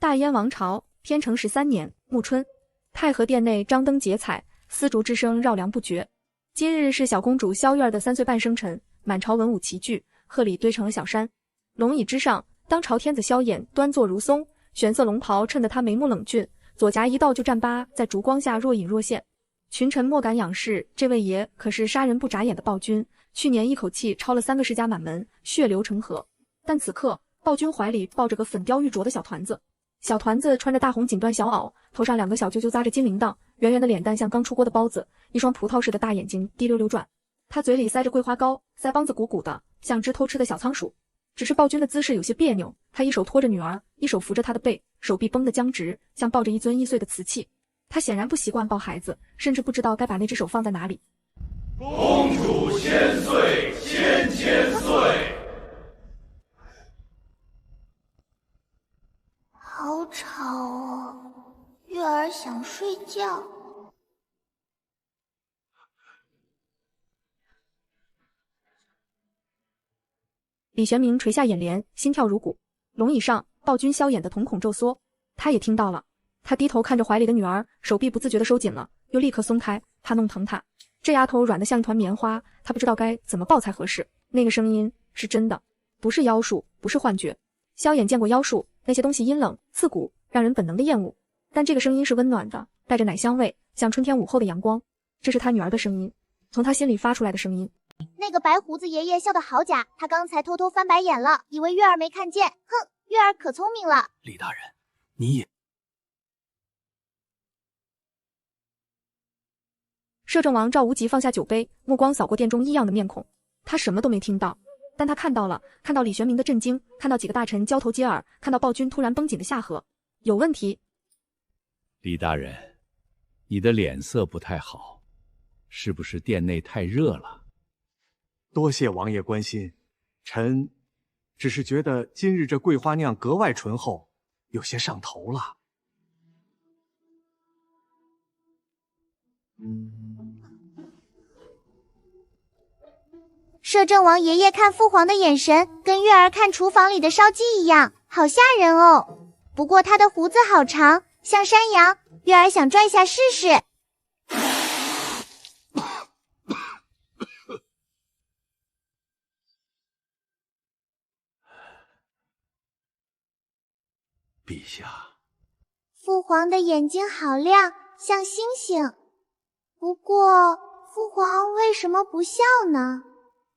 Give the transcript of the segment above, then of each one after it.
大燕王朝天成13年暮春，太和殿内张灯结彩，丝竹之声绕梁不绝。今日是小公主萧玉儿的3岁半生辰，满朝文武齐聚，贺礼堆成了小山。龙椅之上，当朝天子萧衍端坐如松，玄色龙袍衬得他眉目冷峻，左颊一道就战疤在烛光下若隐若现。群臣莫敢仰视，这位爷可是杀人不眨眼的暴君，去年一口气抄了3个世家满门，血流成河。但此刻暴君怀里抱着个粉雕玉琢的小团子，小团子穿着大红锦缎小袄，头上2个小揪揪扎着金铃铛，圆圆的脸蛋像刚出锅的包子，一双葡萄似的大眼睛滴溜溜转。他嘴里塞着桂花糕，腮帮子鼓鼓的，像只偷吃的小仓鼠。只是暴君的姿势有些别扭，他一手托着女儿，一手扶着她的背，手臂绷得僵直，像抱着一尊易碎的瓷器。他显然不习惯抱孩子，甚至不知道该把那只手放在哪里。公主千岁，千岁。好吵哦，月儿想睡觉。李玄明垂下眼帘，心跳如鼓。龙椅上，暴君萧衍的瞳孔骤缩，他也听到了。他低头看着怀里的女儿，手臂不自觉地收紧了，又立刻松开，怕弄疼她。这丫头软得像一团棉花，他不知道该怎么抱才合适。那个声音是真的，不是妖术，不是幻觉。萧衍见过妖术，那些东西阴冷刺骨，让人本能的厌恶。但这个声音是温暖的，带着奶香味，像春天午后的阳光。这是他女儿的声音，从他心里发出来的声音。那个白胡子爷爷笑得好假，他刚才偷偷翻白眼了，以为月儿没看见。哼，月儿可聪明了。李大人，你也……摄政王赵无极放下酒杯，目光扫过殿中异样的面孔。他什么都没听到，但他看到了，看到李玄明的震惊，看到几个大臣交头接耳，看到暴君突然绷紧的下颌。有问题。李大人，你的脸色不太好，是不是殿内太热了？多谢王爷关心，臣只是觉得今日这桂花酿格外醇厚，有些上头了。摄政王爷爷看父皇的眼神，跟月儿看厨房里的烧鸡一样，好吓人哦。不过他的胡子好长，像山羊，月儿想拽下试试。陛下，父皇的眼睛好亮，像星星。不过，父皇为什么不笑呢？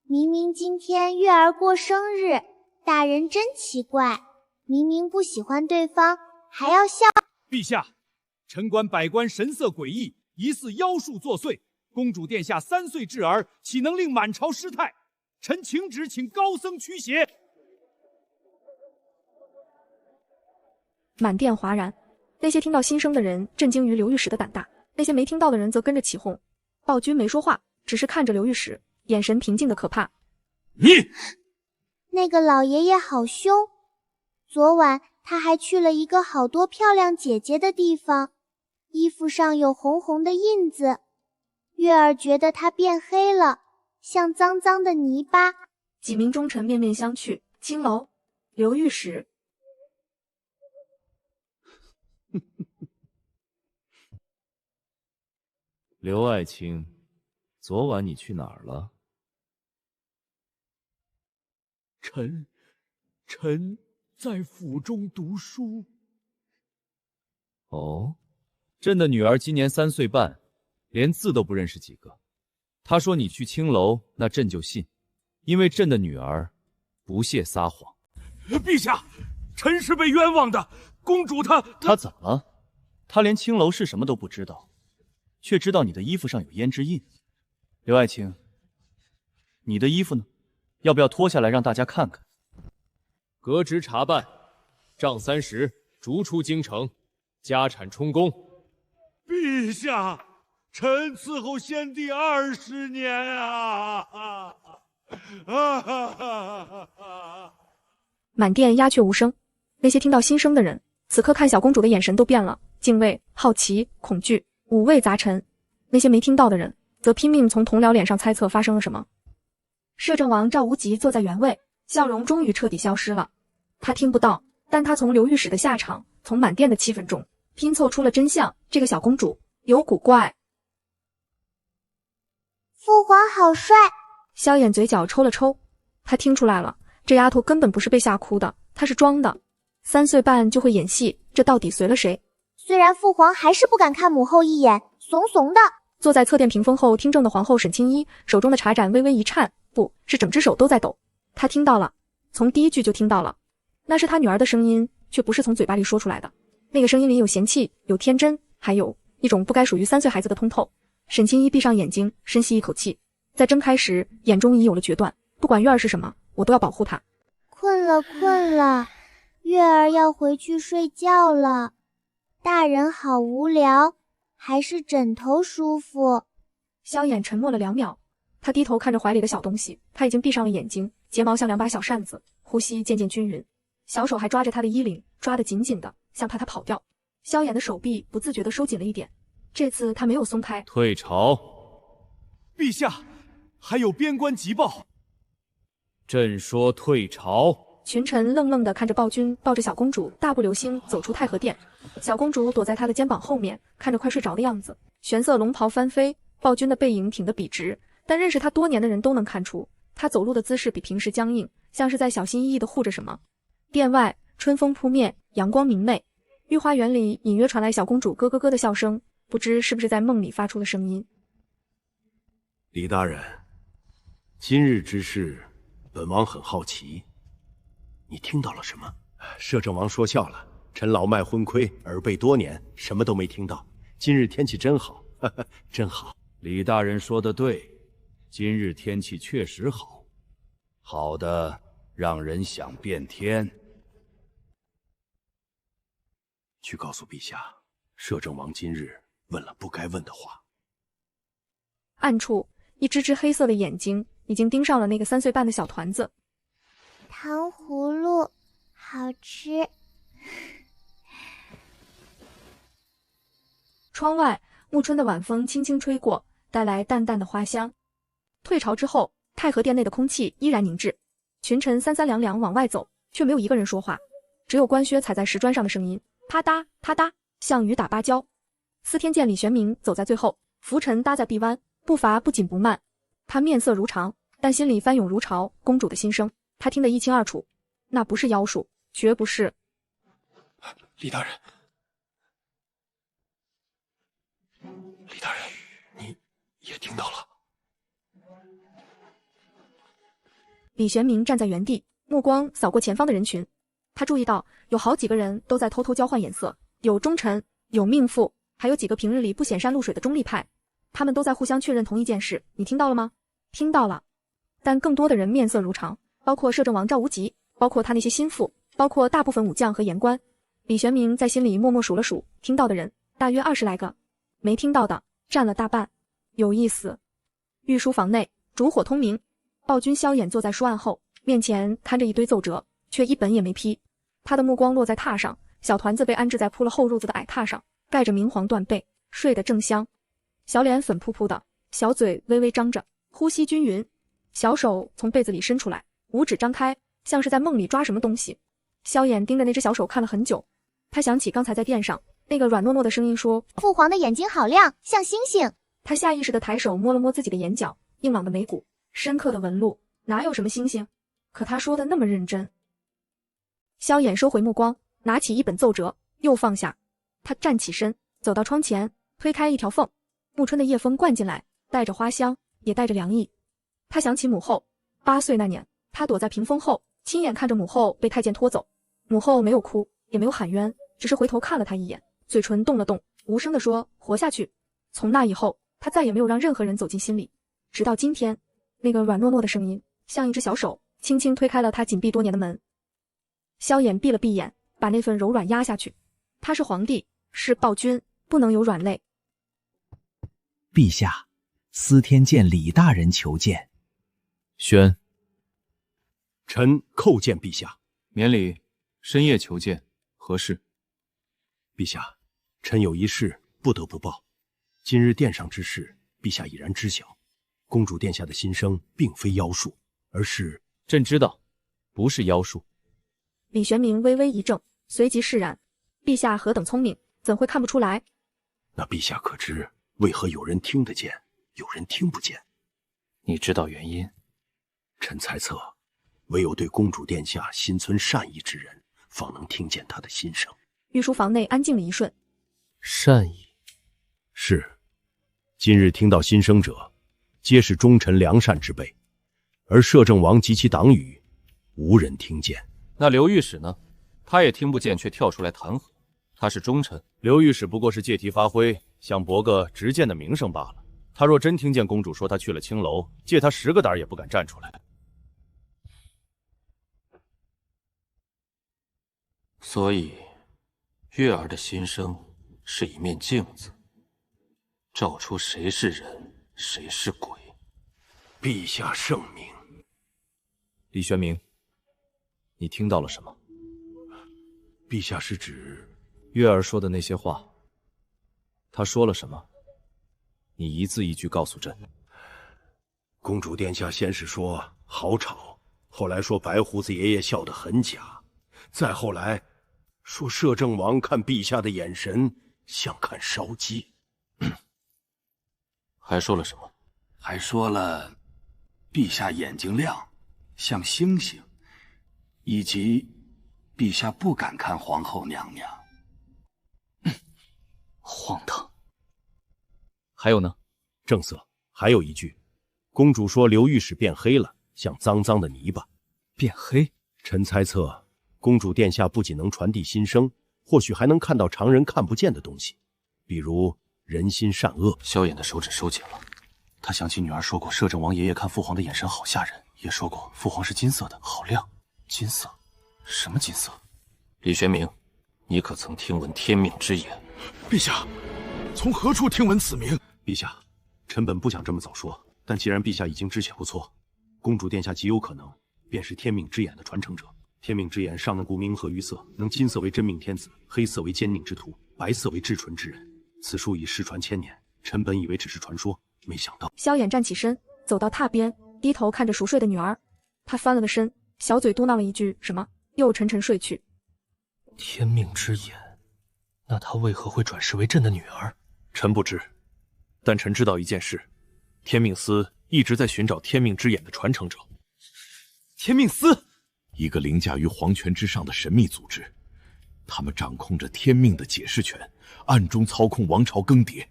明明今天月儿过生日，大人真奇怪，明明不喜欢对方，还要笑。陛下，臣观百官神色诡异，疑似妖术作祟。公主殿下3岁稚儿，岂能令满朝失态？臣请旨，请高僧驱邪。满殿哗然，那些听到心声的人震惊于刘御史的胆大，那些没听到的人则跟着起哄。暴君没说话，只是看着刘御史，眼神平静的可怕。你那个老爷爷好凶，昨晚他还去了一个好多漂亮姐姐的地方，衣服上有红红的印子。月儿觉得他变黑了，像脏脏的泥巴。几名忠臣面面相觑。青楼，刘御史。刘爱卿，昨晚你去哪儿了？臣在府中读书。哦，朕的女儿今年3岁半，连字都不认识几个。她说你去青楼，那朕就信，因为朕的女儿不屑撒谎。陛下，臣是被冤枉的。公主她怎么了？她连青楼是什么都不知道，却知道你的衣服上有胭脂印。刘爱卿，你的衣服呢？要不要脱下来让大家看看？革职查办，杖30，逐出京城，家产充公。陛下，臣伺候先帝20年啊！满殿鸦雀无声，那些听到心声的人，此刻看小公主的眼神都变了，敬畏、好奇、恐惧，五味杂陈。那些没听到的人，则拼命从同僚脸上猜测发生了什么。摄政王赵无极坐在原位，笑容终于彻底消失了。他听不到，但他从刘御史的下场从满殿的气氛中拼凑出了真相。这个小公主有古怪。父皇好帅！萧衍嘴角抽了抽，他听出来了，这丫头根本不是被吓哭的，她是装的。3岁半就会演戏，这到底随了谁？虽然父皇还是不敢看母后一眼，怂怂的。坐在侧殿屏风后听政的皇后沈清一手中的茶盏微微一颤，不是整只手都在抖。她听到了，从第一句就听到了，那是她女儿的声音，却不是从嘴巴里说出来的。那个声音里有嫌弃，有天真，还有一种不该属于3岁孩子的通透。沈清一闭上眼睛，深吸一口气，在睁开时，眼中已有了决断。不管月儿是什么，我都要保护她。困了，月儿要回去睡觉了。大人好无聊，还是枕头舒服。萧衍沉默了2秒，他低头看着怀里的小东西，他已经闭上了眼睛，睫毛像2把小扇子，呼吸渐渐均匀，小手还抓着他的衣领，抓得紧紧的，像怕他跑掉。萧衍的手臂不自觉地收紧了一点，这次他没有松开。退朝。陛下，还有边关急报。朕说退朝。群臣愣愣地看着暴君抱着小公主大步流星走出太和殿，小公主躲在他的肩膀后面，看着快睡着的样子，玄色龙袍翻飞，暴君的背影挺得笔直，但认识他多年的人都能看出，他走路的姿势比平时僵硬，像是在小心翼翼地护着什么。殿外春风扑面，阳光明媚，御花园里隐约传来小公主咯咯咯的笑声，不知是不是在梦里发出的声音。李大人，今日之事，本王很好奇，你听到了什么？摄政王说笑了，臣老迈昏聩，耳背多年，什么都没听到。今日天气真好，呵呵，真好。李大人说的对，今日天气确实好，好的让人想变天。去告诉陛下，摄政王今日问了不该问的话。暗处，一只黑色的眼睛已经盯上了那个3岁半的小团子。糖葫芦好吃。窗外，暮春的晚风轻轻吹过，带来淡淡的花香。退朝之后，太和殿内的空气依然凝滞，群臣三三两两往外走，却没有一个人说话，只有官靴踩在石砖上的声音，啪嗒啪嗒，像雨打芭蕉。司天监李玄明走在最后，拂尘搭在臂弯，步伐不紧不慢。他面色如常，但心里翻涌如潮，公主的心声他听得一清二楚，那不是妖术，绝不是。李大人，李大人，你也听到了。李玄明站在原地，目光扫过前方的人群，他注意到有好几个人都在偷偷交换眼色，有忠臣，有命妇，还有几个平日里不显山露水的中立派，他们都在互相确认同一件事，你听到了吗？听到了。但更多的人面色如常，包括摄政王赵无极，包括他那些心腹，包括大部分武将和言官。李玄明在心里默默数了数，听到的人大约20来个，没听到的占了大半。有意思。御书房内烛火通明，暴君萧衍坐在书案后，面前摊着一堆奏折，却一本也没批。他的目光落在榻上，小团子被安置在铺了厚褥子的矮榻上，盖着明黄缎被，睡得正香。小脸粉扑扑的，小嘴微微张着，呼吸均匀，小手从被子里伸出来，五指张开，像是在梦里抓什么东西。萧衍盯着那只小手看了很久，他想起刚才在殿上那个软糯糯的声音说，父皇的眼睛好亮，像星星。他下意识地抬手摸了摸自己的眼角，硬朗的眉骨，深刻的纹路，哪有什么星星？可他说的那么认真。萧衍收回目光，拿起一本奏折，又放下。他站起身，走到窗前，推开一条缝，暮春的夜风灌进来，带着花香，也带着凉意。他想起母后，8岁那年，他躲在屏风后，亲眼看着母后被太监拖走。母后没有哭，也没有喊冤，只是回头看了他一眼，嘴唇动了动，无声地说，活下去。从那以后，他再也没有让任何人走进心里，直到今天，那个软糯糯的声音像一只小手轻轻推开了他紧闭多年的门。萧衍闭了闭眼，把那份柔软压下去。他是皇帝，是暴君，不能有软肋。陛下，司天监李大人求见。宣，臣叩见陛下。免礼，深夜求见，何事？陛下，臣有一事不得不报。今日殿上之事，陛下已然知晓。公主殿下的心声并非妖术，而是……朕知道，不是妖术。李玄明微微一怔，随即释然。陛下何等聪明，怎会看不出来？那陛下可知为何有人听得见，有人听不见？你知道原因？臣猜测，唯有对公主殿下心存善意之人，方能听见她的心声。御书房内安静了一瞬。善意是，今日听到心声者，皆是忠臣良善之辈，而摄政王及其党羽，无人听见。那刘御史呢？他也听不见，却跳出来弹劾。他是忠臣。刘御史不过是借题发挥，想博个直谏的名声罢了。他若真听见公主说他去了青楼，借他10个胆也不敢站出来。所以，月儿的心声是一面镜子，照出谁是人，谁是鬼。陛下圣明。李玄明，你听到了什么？陛下是指月儿说的那些话，他说了什么？你一字一句告诉朕。公主殿下先是说好吵，后来说白胡子爷爷笑得很假，再后来说摄政王看陛下的眼神像看烧鸡。还说了什么？还说了陛下眼睛亮，像星星，以及陛下不敢看皇后娘娘。荒唐。还有呢？正色。还有一句，公主说刘御史变黑了，像脏脏的泥巴。变黑？臣猜测，公主殿下不仅能传递心声，或许还能看到常人看不见的东西，比如人心善恶。萧衍的手指收紧了。他想起女儿说过，摄政王爷爷看父皇的眼神好吓人，也说过父皇是金色的，好亮。金色？什么金色？李玄明，你可曾听闻天命之眼？陛下，从何处听闻此名？陛下，臣本不想这么早说，但既然陛下已经知晓不错，公主殿下极有可能便是天命之眼的传承者。天命之眼尚能顾明和于色，能金色为真命天子，黑色为奸佞之徒，白色为至纯之人。此术已失传千年，臣本以为只是传说，没想到。萧衍站起身，走到榻边，低头看着熟睡的女儿。他翻了个身，小嘴嘟囔了一句什么，又沉沉睡去。天命之眼，那他为何会转世为朕的女儿？臣不知，但臣知道一件事：天命司一直在寻找天命之眼的传承者。天命司，一个凌驾于皇权之上的神秘组织，他们掌控着天命的解释权，暗中操控王朝更迭。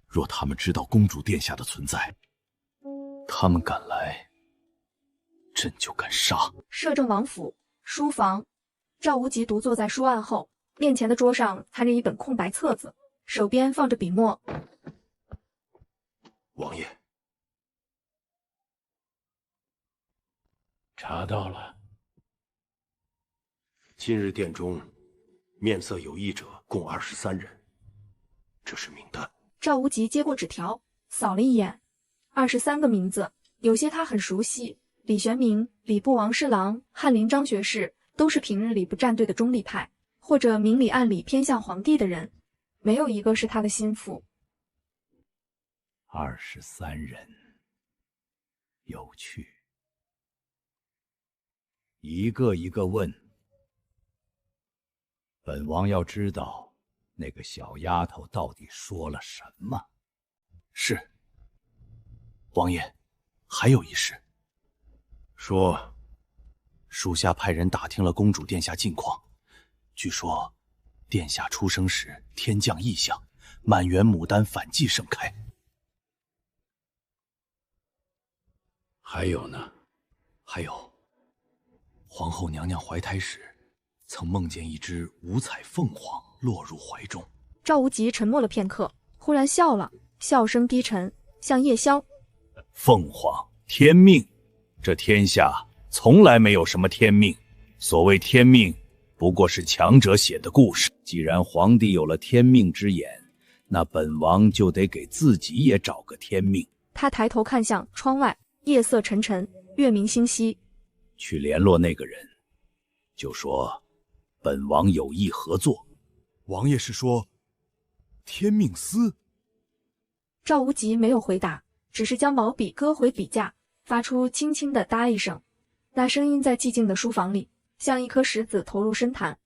若他们知道公主殿下的存在，他们敢来，朕就敢杀。摄政王府书房，赵无极独坐在书案后，面前的桌上摊着一本空白册子，手边放着笔墨。王爷，查到了。今日殿中面色有异者共23人，这是名单。赵无极接过纸条，扫了一眼，23个名字，有些他很熟悉。李玄明、礼部王侍郎、翰林张学士，都是平日里不站队的中立派，或者明里暗里偏向皇帝的人，没有一个是他的心腹。23人，有趣。一个一个问。本王要知道那个小丫头到底说了什么。是。王爷，还有一事。说。属下派人打听了公主殿下近况，据说殿下出生时天降异象，满园牡丹反季盛开。还有呢？还有，皇后娘娘怀胎时，曾梦见一只五彩凤凰落入怀中。赵无极沉默了片刻，忽然笑了，笑声低沉，像夜宵。凤凰，天命，这天下从来没有什么天命，所谓天命，不过是强者写的故事。既然皇帝有了天命之眼，那本王就得给自己也找个天命。他抬头看向窗外，夜色沉沉，月明星稀。去联络那个人，就说本王有意合作。王爷是说天命司？赵无极没有回答，只是将毛笔搁回笔架，发出轻轻的哒一声。那声音在寂静的书房里，像一颗石子投入深潭。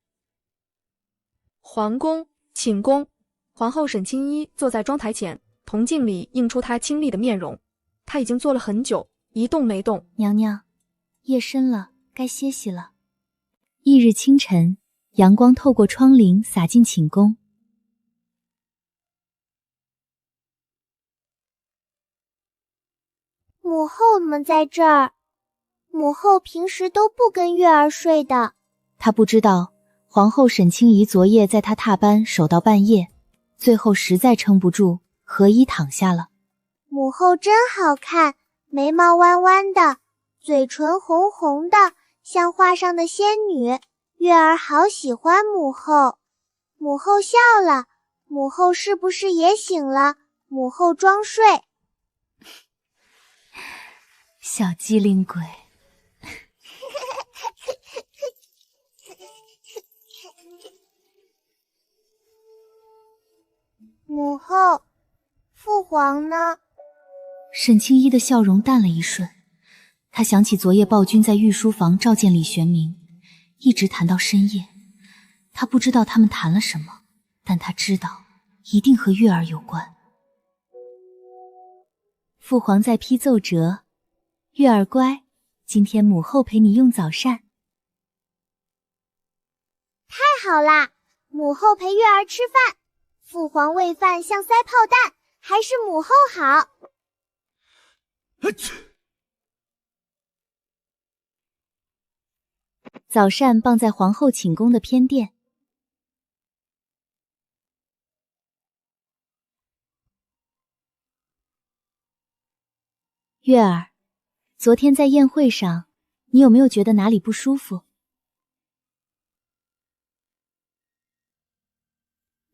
皇宫，寝宫，皇后沈清一坐在妆台前，铜镜里映出她清丽的面容。她已经坐了很久，一动没动。娘娘，夜深了，该歇息了。翌日清晨，阳光透过窗棂洒进寝宫。母后们在这儿。母后平时都不跟月儿睡的。她不知道，皇后沈清仪昨夜在她榻班守到半夜，最后实在撑不住，合衣躺下了。母后真好看，眉毛弯弯的，嘴唇红红的，像画上的仙女。月儿好喜欢母后。母后笑了，母后是不是也醒了？母后装睡。小机灵鬼。母后，父皇呢？沈清一的笑容淡了一瞬，他想起昨夜暴君在御书房召见李玄明，一直谈到深夜。他不知道他们谈了什么，但他知道一定和月儿有关。父皇在批奏折，月儿乖，今天母后陪你用早膳。太好啦，母后陪月儿吃饭。父皇喂饭像塞炮弹，还是母后好。早膳放在皇后寝宫的偏殿。月儿，昨天在宴会上，你有没有觉得哪里不舒服？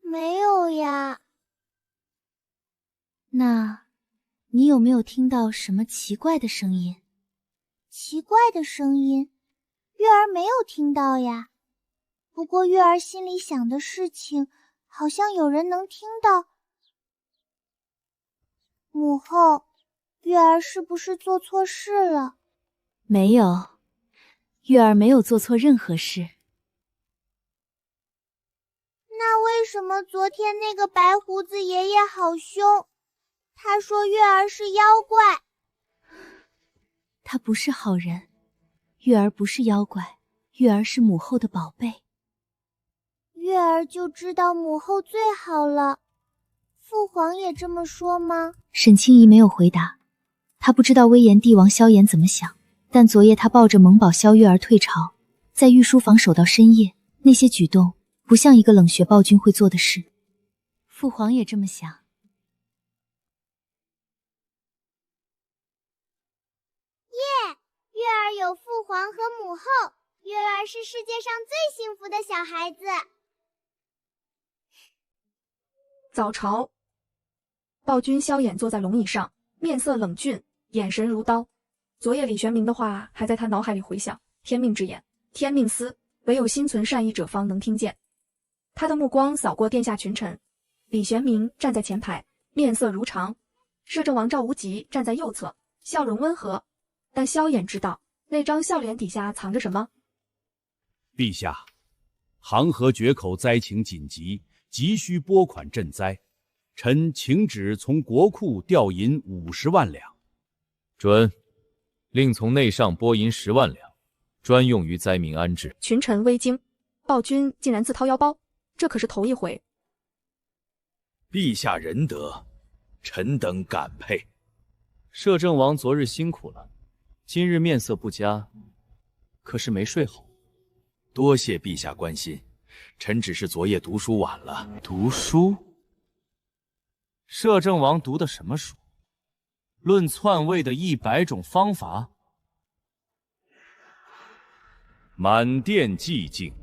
没有呀。那，你有没有听到什么奇怪的声音？奇怪的声音，月儿没有听到呀。不过月儿心里想的事情，好像有人能听到。母后，月儿是不是做错事了？没有，月儿没有做错任何事。那为什么昨天那个白胡子爷爷好凶？他说月儿是妖怪。他不是好人，月儿不是妖怪，月儿是母后的宝贝。月儿就知道母后最好了。父皇也这么说吗？沈清仪没有回答，他不知道威严帝王萧衍怎么想，但昨夜他抱着蒙宝萧月儿退朝，在御书房守到深夜，那些举动不像一个冷血暴君会做的事。父皇也这么想。耶！月儿有父皇和母后，月儿是世界上最幸福的小孩子。早朝，暴君萧衍坐在龙椅上，面色冷峻，眼神如刀。昨夜李玄明的话还在他脑海里回响，天命之言，天命司，唯有心存善意者方能听见。他的目光扫过殿下群臣，李玄明站在前排，面色如常；摄政王赵无极站在右侧，笑容温和。但萧衍知道那张笑脸底下藏着什么。陛下，杭河决口灾情紧急，急需拨款赈灾，臣请旨从国库调银50万两。准，另从内上拨银10万两，专用于灾民安置。群臣微惊，暴君竟然自掏腰包，这可是头一回。陛下仁德，臣等感佩。摄政王昨日辛苦了，今日面色不佳，可是没睡好。多谢陛下关心，臣只是昨夜读书晚了。读书？摄政王读的什么书？论篡位的100种方法？满殿寂静。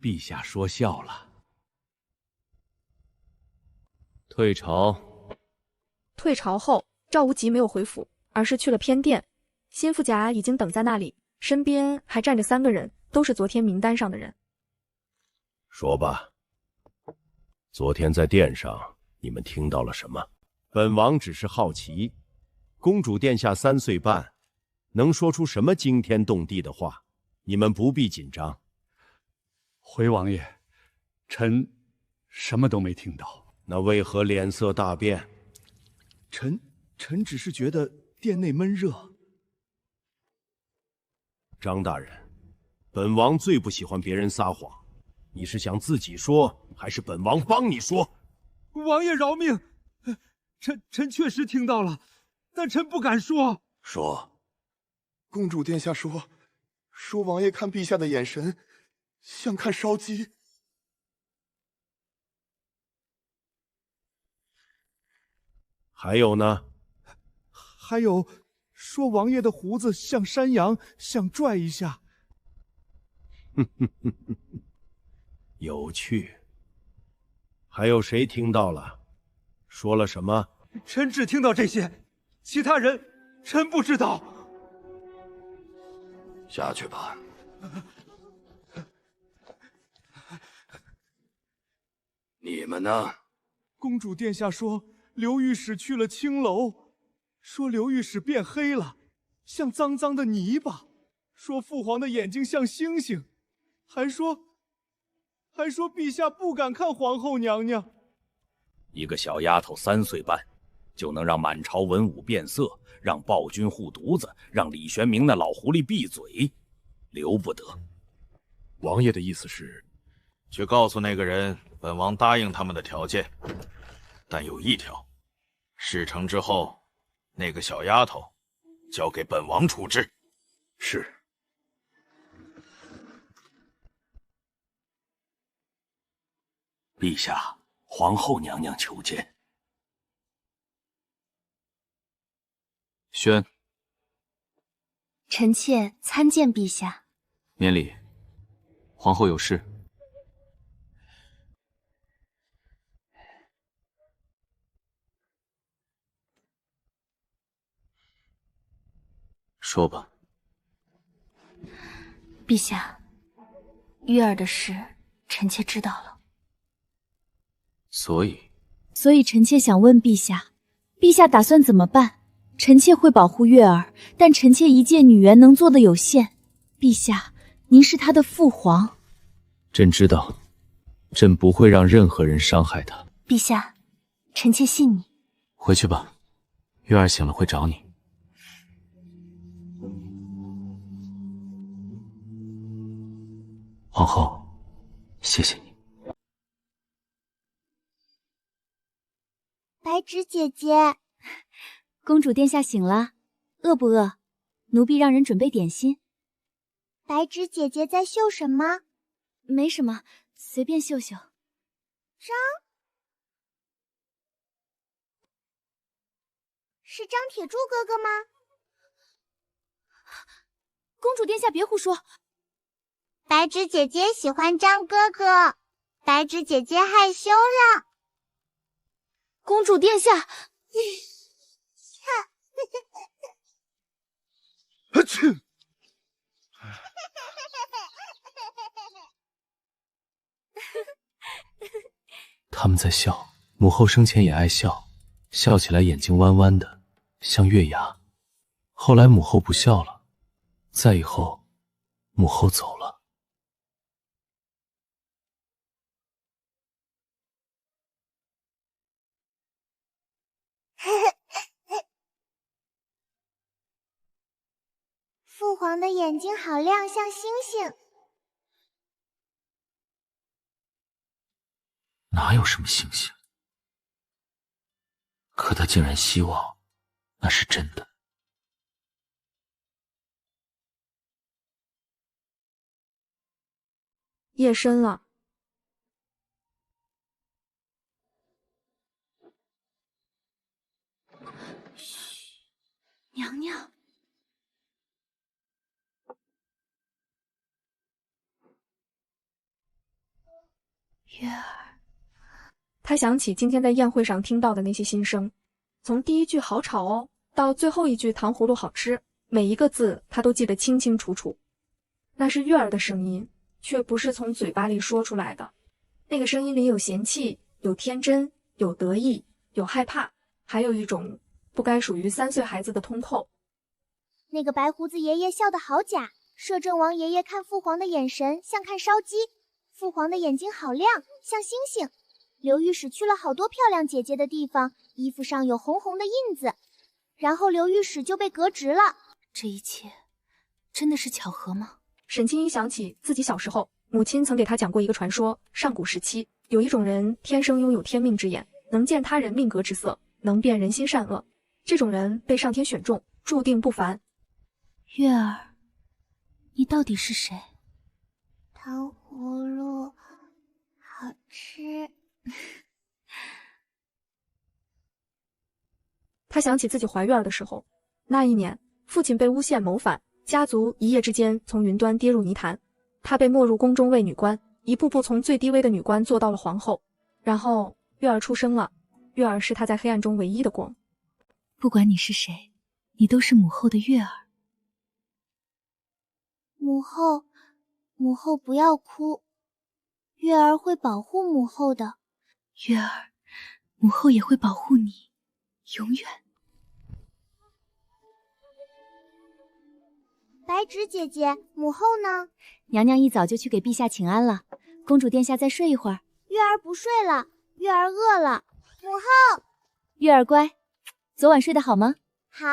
陛下说笑了。退朝。退朝后，赵无极没有回府，而是去了偏殿。心腹甲已经等在那里，身边还站着3个人，都是昨天名单上的人。说吧，昨天在殿上你们听到了什么？本王只是好奇，公主殿下3岁半，能说出什么惊天动地的话？你们不必紧张。回王爷，臣什么都没听到。那为何脸色大变？臣只是觉得殿内闷热。张大人，本王最不喜欢别人撒谎。你是想自己说，还是本王帮你说？王爷饶命！臣确实听到了，但臣不敢说。说，公主殿下说王爷看陛下的眼神，像看烧鸡。还有呢？还有，说王爷的胡子像山羊，想拽一下。有趣。还有谁听到了？说了什么？臣只听到这些，其他人臣不知道。下去吧。你们呢？公主殿下说刘御史去了青楼，说刘御史变黑了，像脏脏的泥巴，说父皇的眼睛像星星，还说陛下不敢看皇后娘娘。一个小丫头3岁半，就能让满朝文武变色，让暴君护犊子，让李玄明那老狐狸闭嘴，留不得。王爷的意思是，去告诉那个人，本王答应他们的条件，但有一条，事成之后，那个小丫头交给本王处置。是。陛下，皇后娘娘求见。宣，臣妾参见陛下。免礼。皇后有事。说吧。陛下，玉儿的事，臣妾知道了。所以臣妾想问陛下，陛下打算怎么办？臣妾会保护月儿，但臣妾一介女媛能做的有限。陛下，您是她的父皇。朕知道，朕不会让任何人伤害她。陛下，臣妾信你。回去吧，月儿醒了会找你。皇后，谢谢你。白芷姐姐，公主殿下醒了，饿不饿？奴婢让人准备点心。白芷姐姐在绣什么？没什么，随便绣绣。是张铁柱哥哥吗？公主殿下别胡说。白芷姐姐喜欢张哥哥，白芷姐姐害羞了。公主殿下，他们在笑，母后生前也爱笑，笑起来眼睛弯弯的，像月牙。后来母后不笑了，再以后，母后走了。父皇的眼睛好亮，像星星。哪有什么星星？可他竟然希望那是真的。夜深了，娘娘。月儿，他想起今天在宴会上听到的那些心声，从第一句好吵哦，到最后一句糖葫芦好吃，每一个字他都记得清清楚楚。那是月儿的声音，却不是从嘴巴里说出来的。那个声音里有嫌弃，有天真，有得意，有害怕，还有一种不该属于3岁孩子的通透。那个白胡子爷爷笑得好假，摄政王爷爷看父皇的眼神像看烧鸡，父皇的眼睛好亮，像星星。刘御史去了好多漂亮姐姐的地方，衣服上有红红的印子，然后刘御史就被革职了。这一切真的是巧合吗？沈清一想起自己小时候，母亲曾给他讲过一个传说：上古时期有一种人天生拥有天命之眼，能见他人命格之色，能辨人心善恶。这种人被上天选中，注定不凡。月儿，你到底是谁？糖葫芦好吃。他想起自己怀月儿的时候，那一年父亲被诬陷谋反，家族一夜之间从云端跌入泥潭。他被没入宫中为女官，一步步从最低微的女官做到了皇后。然后月儿出生了，月儿是他在黑暗中唯一的光。不管你是谁，你都是母后的月儿。母后不要哭，月儿会保护母后的。月儿，母后也会保护你，永远。白芷姐姐，母后呢？娘娘一早就去给陛下请安了，公主殿下再睡一会儿。月儿不睡了，月儿饿了。母后，月儿乖，昨晚睡得好吗？好，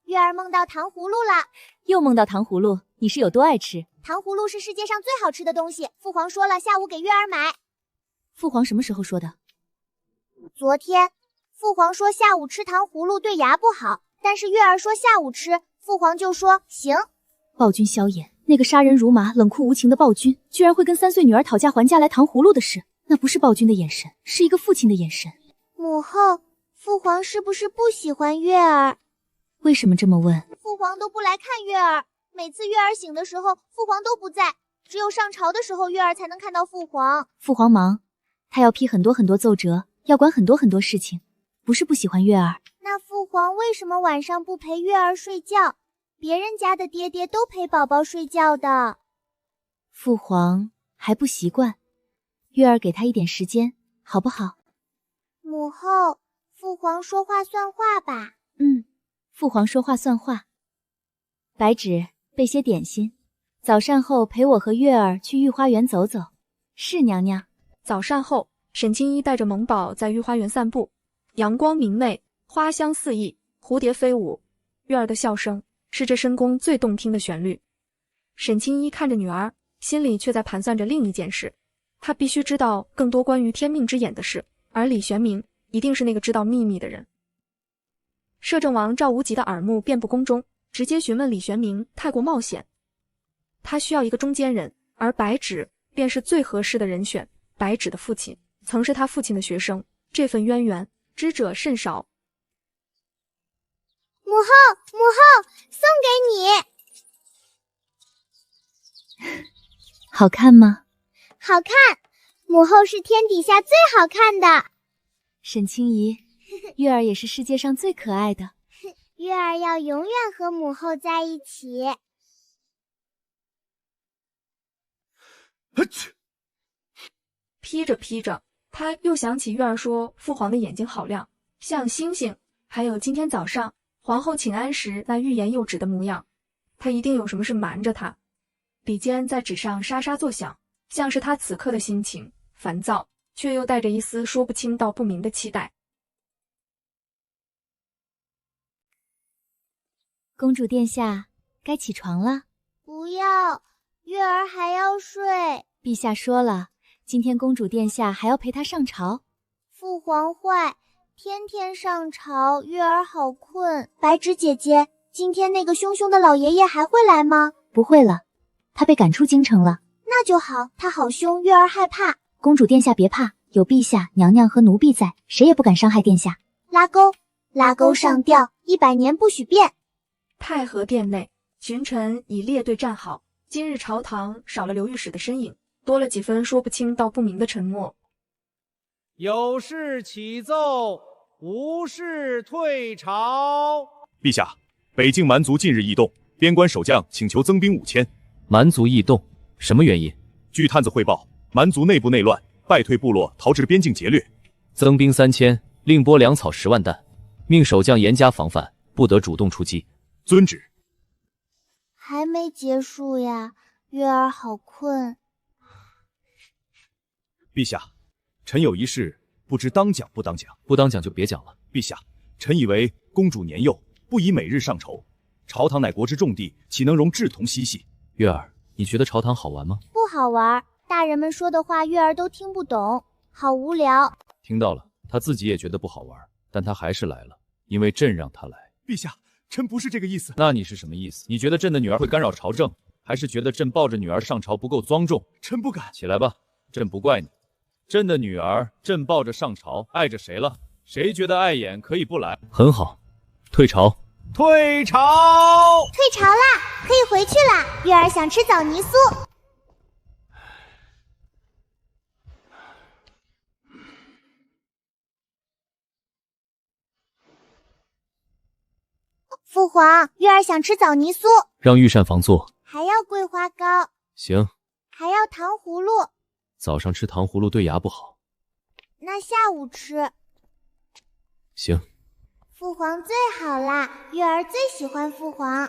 月儿梦到糖葫芦了。又梦到糖葫芦，你是有多爱吃？糖葫芦是世界上最好吃的东西，父皇说了，下午给月儿买。父皇什么时候说的？昨天，父皇说下午吃糖葫芦对牙不好，但是月儿说下午吃，父皇就说行。暴君萧衍，那个杀人如麻、冷酷无情的暴君，居然会跟3岁女儿讨价还价来糖葫芦的事，那不是暴君的眼神，是一个父亲的眼神。母后，父皇是不是不喜欢月儿？为什么这么问？父皇都不来看月儿，每次月儿醒的时候，父皇都不在，只有上朝的时候，月儿才能看到父皇。父皇忙，他要批很多奏折，要管很多事情，不是不喜欢月儿。那父皇为什么晚上不陪月儿睡觉？别人家的爹爹都陪宝宝睡觉的。父皇还不习惯，月儿给他一点时间，好不好？母后，父皇说话算话吧。父皇说话算话。白芷，备些点心，早膳后陪我和月儿去御花园走走。是娘娘。早膳后，沈清一带着萌宝在御花园散步，阳光明媚，花香四溢，蝴蝶飞舞，月儿的笑声是这深宫最动听的旋律。沈清一看着女儿，心里却在盘算着另一件事，他必须知道更多关于天命之眼的事，而李玄明一定是那个知道秘密的人。摄政王赵无极的耳目遍布宫中，直接询问李玄明太过冒险，他需要一个中间人，而白芷便是最合适的人选。白芷的父亲曾是他父亲的学生，这份渊源知者甚少。母后，送给你。好看吗？好看，母后是天底下最好看的。沈清怡，月儿也是世界上最可爱的。月儿要永远和母后在一起。披着，他又想起月儿说父皇的眼睛好亮，像星星，还有今天早上皇后请安时那欲言又止的模样，他一定有什么事瞒着他。笔尖在纸上沙沙作响，像是他此刻的心情，烦躁，却又带着一丝说不清道不明的期待。公主殿下，该起床了。不要，月儿还要睡。陛下说了，今天公主殿下还要陪她上朝。父皇坏，天天上朝，月儿好困。白芷姐姐，今天那个凶凶的老爷爷还会来吗？不会了，他被赶出京城了。那就好，他好凶，月儿害怕。公主殿下别怕，有陛下、娘娘和奴婢在，谁也不敢伤害殿下。拉钩上吊，100年不许变。太和殿内，群臣已列队站好。今日朝堂少了刘御史的身影，多了几分说不清道不明的沉默。有事启奏，无事退朝。陛下，北境蛮族近日异动，边关守将请求增兵5000。蛮族异动，什么原因？据探子汇报，蛮族内部内乱，败退部落逃至边境劫掠。增兵3000，另拨粮草10万担，命守将严加防范，不得主动出击。遵旨。还没结束呀，月儿好困。陛下，臣有一事，不知当讲不当讲。不当讲就别讲了。陛下，臣以为公主年幼，不宜每日上朝。朝堂乃国之重地，岂能容稚童嬉戏？月儿，你觉得朝堂好玩吗？不好玩，大人们说的话月儿都听不懂，好无聊。听到了，他自己也觉得不好玩，但他还是来了，因为朕让他来。陛下，臣不是这个意思。那你是什么意思？你觉得朕的女儿会干扰朝政，还是觉得朕抱着女儿上朝不够庄重？臣不敢。起来吧，朕不怪你。朕的女儿，朕抱着上朝，碍着谁了？谁觉得碍眼可以不来？很好，退朝。退朝！退朝啦，可以回去啦。月儿想吃枣泥酥。父皇，月儿想吃枣泥酥，让御膳房做。还要桂花糕。行。还要糖葫芦。早上吃糖葫芦对牙不好。那下午吃。行。父皇最好啦，月儿最喜欢父皇。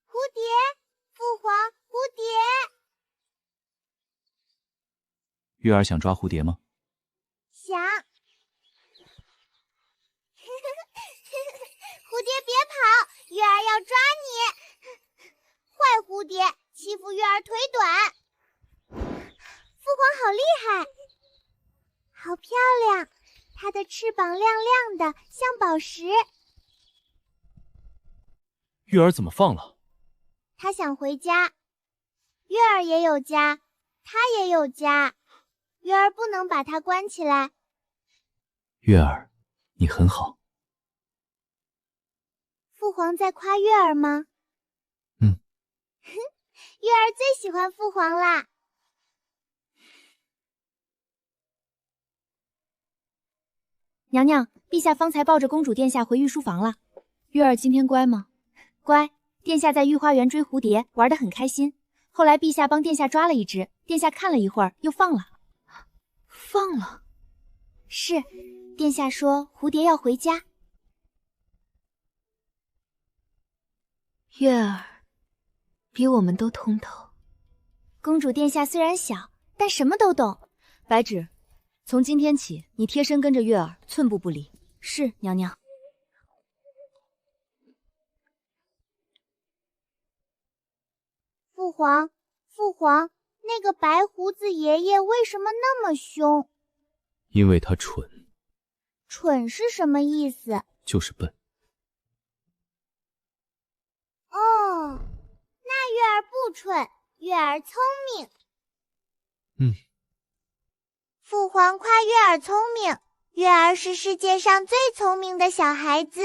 蝴蝶，父皇，蝴蝶。月儿想抓蝴蝶吗？想。蝴蝶别跑，月儿要抓你。坏蝴蝶，欺负月儿腿短。父皇好厉害，好漂亮，它的翅膀亮亮的，像宝石。月儿怎么放了？他想回家。月儿也有家，他也有家，月儿不能把他关起来。月儿，你很好。父皇在夸月儿吗？嗯。月儿最喜欢父皇啦。娘娘，陛下方才抱着公主殿下回御书房了。月儿今天乖吗？乖，殿下在御花园追蝴蝶，玩得很开心。后来陛下帮殿下抓了一只，殿下看了一会儿，又放了。放了？是，殿下说蝴蝶要回家。月儿，比我们都通透。公主殿下虽然小，但什么都懂。白芷，从今天起，你贴身跟着月儿，寸步不离。是，娘娘。父皇，父皇，那个白胡子爷爷为什么那么凶？因为他蠢。蠢是什么意思？就是笨。哦，那月儿不蠢，月儿聪明。父皇夸月儿聪明，月儿是世界上最聪明的小孩子。